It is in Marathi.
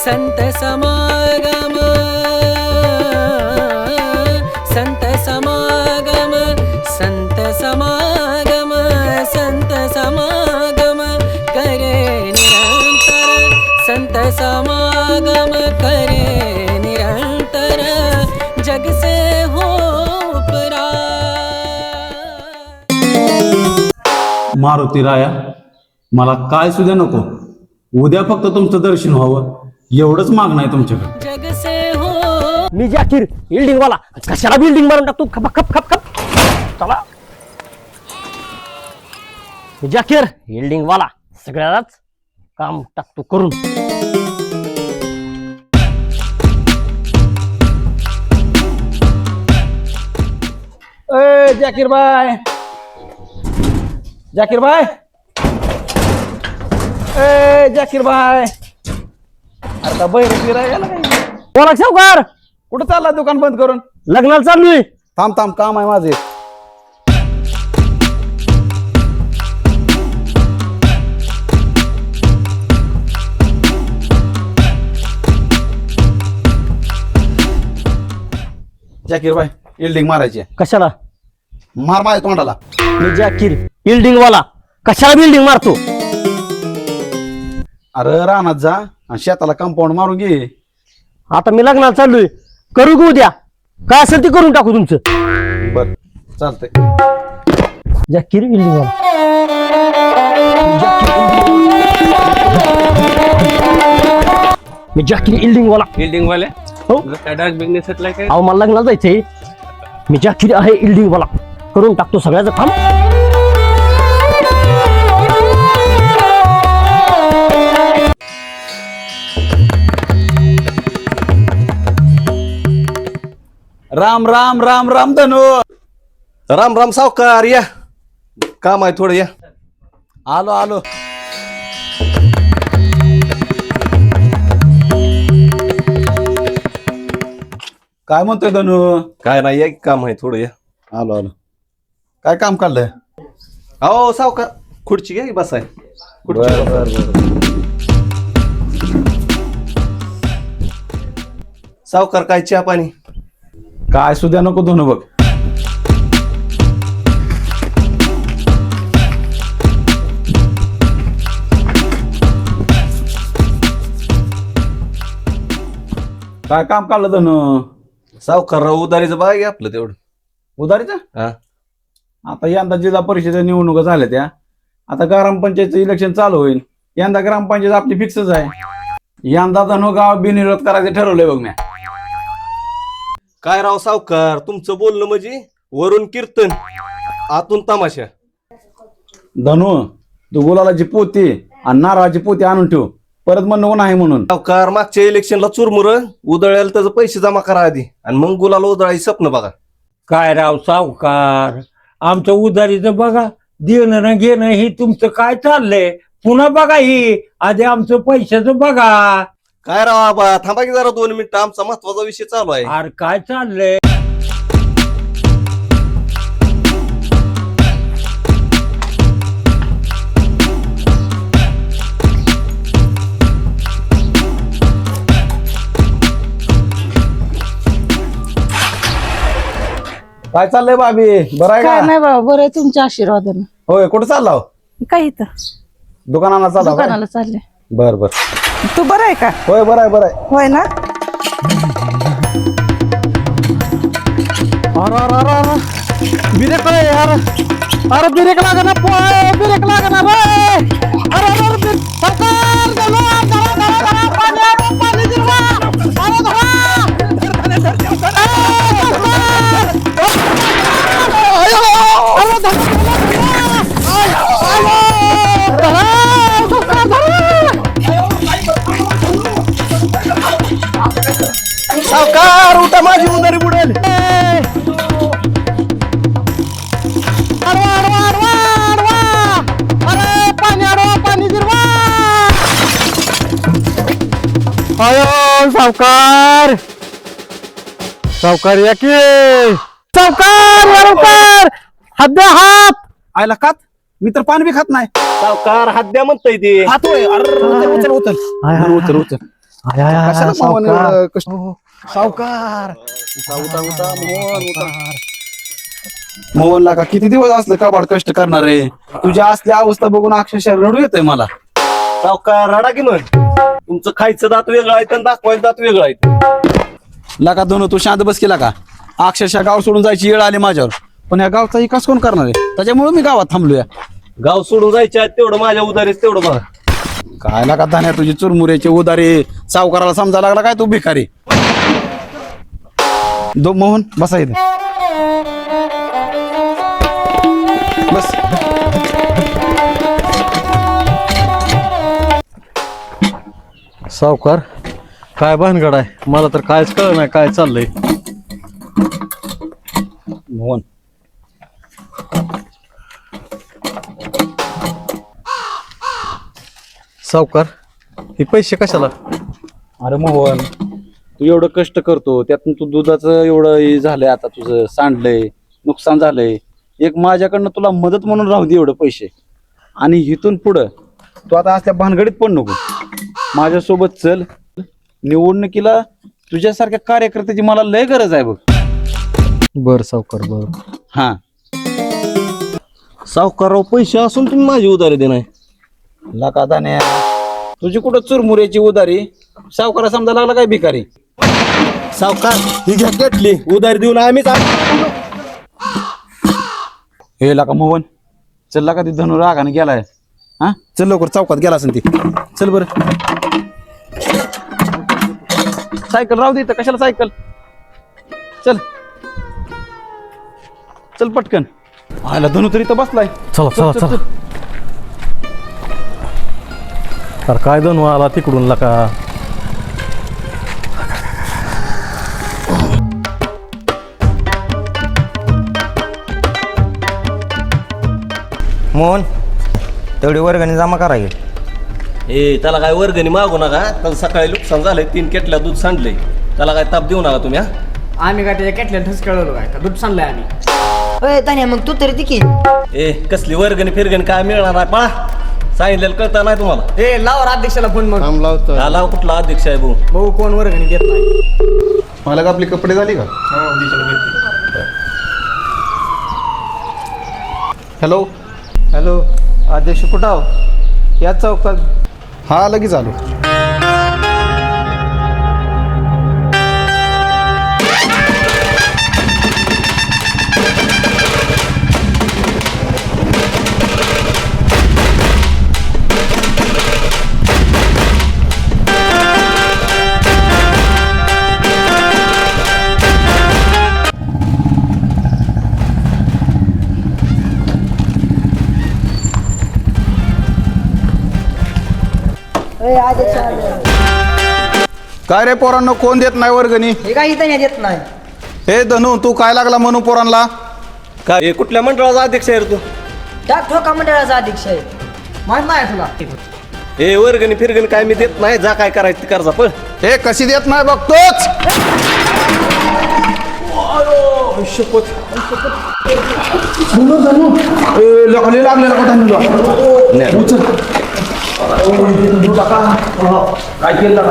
संत समागम संत समागम संत समागम संत समागम करे निरंतर संत समागम करे निरंतर जग से हो परा। मारुती राया, मला काय सुद्धा नको, उद्या फक्त तुमचं दर्शन व्हावं एवढंच मागणं आहे तुमच्याकडे. जग से हो मी जाकीर बिल्डिंग वाला, कशाला बिल्डिंग मारून टाकतो, खप खप खप खप चला. मी जाकीर बिल्डिंग वाला, सगळ्यालाच काम टाकतो करून. ए जाकीर भाई, जाकीर भाई, ए जाकीर भाई, आता बैर फिरायला बोला सावकार, कुठं चालला दुकान बंद करून? लग्नाला चाललोय. थांब थांब, काम आहे माझे. जाकीर भाई, इल्डिंग मारायची. कशाला? मार माझ्या तोंडाला. मी जाकीर बिल्डिंग वाला, कशाला बिल्डिंग मारतो? अरे रानात जा आणि शेताला कंपाऊंड मारून घे. आता मी लग्नाला चाललोय, करू का उद्या? काय असेल ते करून टाकू तुमचं. बर चालतंय. जाकीर बिल्डिंग वाला. मी जाकीर बिल्डिंग वाला. बिल्डिंग वाले हो, काय डाग बिझनेस सेटलाय काय? अहो मला लग्नाला जायचंय. मी जाकीर आहे बिल्डिंग वाला, करून टाकतो सगळ्याचं काम. राम राम राम राम धनु. राम राम सावकार, या काम आहे थोडं, या. आलो आलो. काय म्हणतोय धनु? काय नाही, या काम आहे थोडं, या. आलो आलो. काय काम काढलंय? अहो सावकार, खुर्ची घ्या की बसाय. सावकार काय चहा पाणी? काय सुद्धा नको धनु बघ. काय काम काढलं धनु? सावकार राव, उदारीचं बघा की आपलं तेवढं. उधारीचं? हा. आता यंदा जिल्हा परिषदेच्या निवडणुका झाल्या त्या, आता ग्रामपंचायतचं इलेक्शन चालू होईल. यंदा ग्रामपंचायत आपली फिक्सच आहे. यंदा धनु गाव बिनविरोध करायचं ठरवलंय बघ म्या. काय राव सावकार, तुमचं बोलणं म्हणजे वरून कीर्तन आतून तमाशा. धनु, तू गुलालाची पोती आणि नारळाची पोती आणून ठेव, परत म्हणणं नाही म्हणून. सावकार, मागच्या इलेक्शनला चुरमुर उधळायला त्याचं पैसे जमा करा आधी, आणि मग गुलाला उधळायची स्वप्न बघा. काय राव सावकार, आमचं उधारीचं बघा, देणं न घेणं ही तुमचं काय चाललंय? पुन्हा बघा, ही आधी आमचं पैशाचं बघा. काय राव आबा, थांबा की जरा 2 मिनिटं, आमचा महत्वाचा विषय चालू आहे. अरे काय चाललंय? काय चाललंय भाभी, बरं आहे काय का? नाही बाबा, बरं आहे तुमच्या आशीर्वादानं. होय, कुठं चालला हो? काय इथं दुकानाला चालला होय? दुकानाला चालले. बर बर. तू बरं आहे का? होय, बरं आहे बरं आहे. होय ना. ब्रेक यार, अरे ब्रेक लागा ना, ब्रेक लागा ना रे. अरे अरे सरकार, पाणी दिलवा. अरे धरा. अरे धरा. उठा माझी उधारी बुडेल. अडवा अडवा अडवा अडवा अरे पाणी अडवा पाणी जिरवा अयो सावकार सावकार या की सावकार या लवकर हात द्या हात आयला खात मी तर पान बी खात नाही. सावकार हद्द्या म्हणतय ते. खात होय. अरे उचल उचल उचल उचल कशाला मोहन एवढं कष्ट? सावकार मोहनला का किती दिवस असलं काबाड कष्ट करणार आहे. तुझ्या असल्या अवस्था बघून अक्षरशः रडू येतंय मला. सावकार रडा की मग. तुमचं खायचं दात वेगळं आहे आणि दाखवायचं दात वेगळं आहे. लका दोन तू शांत बस केला का. अक्षरशः गाव सोडून जायची वेळ आली माझ्यावर. पण या गावचा विकास कोण करणार आहे. त्याच्यामुळे मी गावात थांबलोय. गाव सोडून जायचे आहेत तेवढं माझ्या उधारीच तेवढं बघा. काय लागा धान्या तुझी चुरमुऱ्याची उदारी सावकाराला समजा लागला काय तू भिकारी. मोहन बसा इथे बस. सावकार काय भानगड आहे मला तर कायच कळ नाही काय चाललंय. मोहन सावकार हे पैसे कशाला. अरे मोहन तू एवढं कष्ट करतो त्यातून तू दुधाचं एवढं हे झालंय आता तुझं सांडलंय नुकसान झालंय. एक माझ्याकडनं तुला मदत म्हणून राहू दे एवढं पैसे. आणि इथून पुढं तू आता असल्या भानगडीत पण नको. माझ्यासोबत चल. निवडणुकीला तुझ्यासारख्या कार्यकर्त्याची मला लय गरज आहे बघ. बर सावकार बर. हा सावकारराव पैसे असून तुम्ही माझी उधारी देणार. लका दाण्या तुझी कुठं चुरमुऱ्याची उधारी सावकारा समजा लागला काय भिकारी. सावकार ही घ्या घेतली उधारी देऊन आम्हीच हे लका मोहन चल लका ती धनु रागाने गेलाय. हा चल लवकर चौकात गेला असेल ती. चल बर सायकल राहू दे कशाला सायकल. चल चल पटकन. आयला धनु तरी तर बसलाय. चला चला चला. तर काय दोन आला तिकडून लका. मोहन तेवढी वर्गणी जमा करायची. ए त्याला काय वर्गणी मागू नका. त्याला सकाळी नुकसान झालंय 3 केटल्या दूध सांडलंय. त्याला काय ताप देऊ नका तुम्ही. हा आम्ही काय त्याच्या केटल्या ठस कळवलो काय का दूध सांगलंय आम्ही. अय तान्या मग तू तरी तिकी ए कसली वर्गणी फिरगणी काय मिळणार आहे पळा. सांगितलेलं कळतं नाही तुम्हाला. ए लावर अध्यक्षाला फोन मग. लाव कुठला अध्यक्ष आहे भाऊ. भाऊ कोण वर्गणी देत नाही. मला का आपली कपडे झाली का. हॅलो हॅलो अध्यक्ष कुठं आहो. या चौकात. हा लगेच आलो. काय रे पोरांनो कोण देत नाही वर्गणी. हे काही तान्या देत नाही. हे धनु तू काय लागला म्हणू पोरांना. काय ए, कुठल्या मंडळाचा अध्यक्ष आहे रे तू. टाक ठोका मंडळाचा अध्यक्ष आहे. माहित नाही तुला. ए वर्गणी फिरगणी काय मी देत नाही. जा काय करायचं ते कर्जा पळ. हे कशी देत नाही बघतोच. काय केलं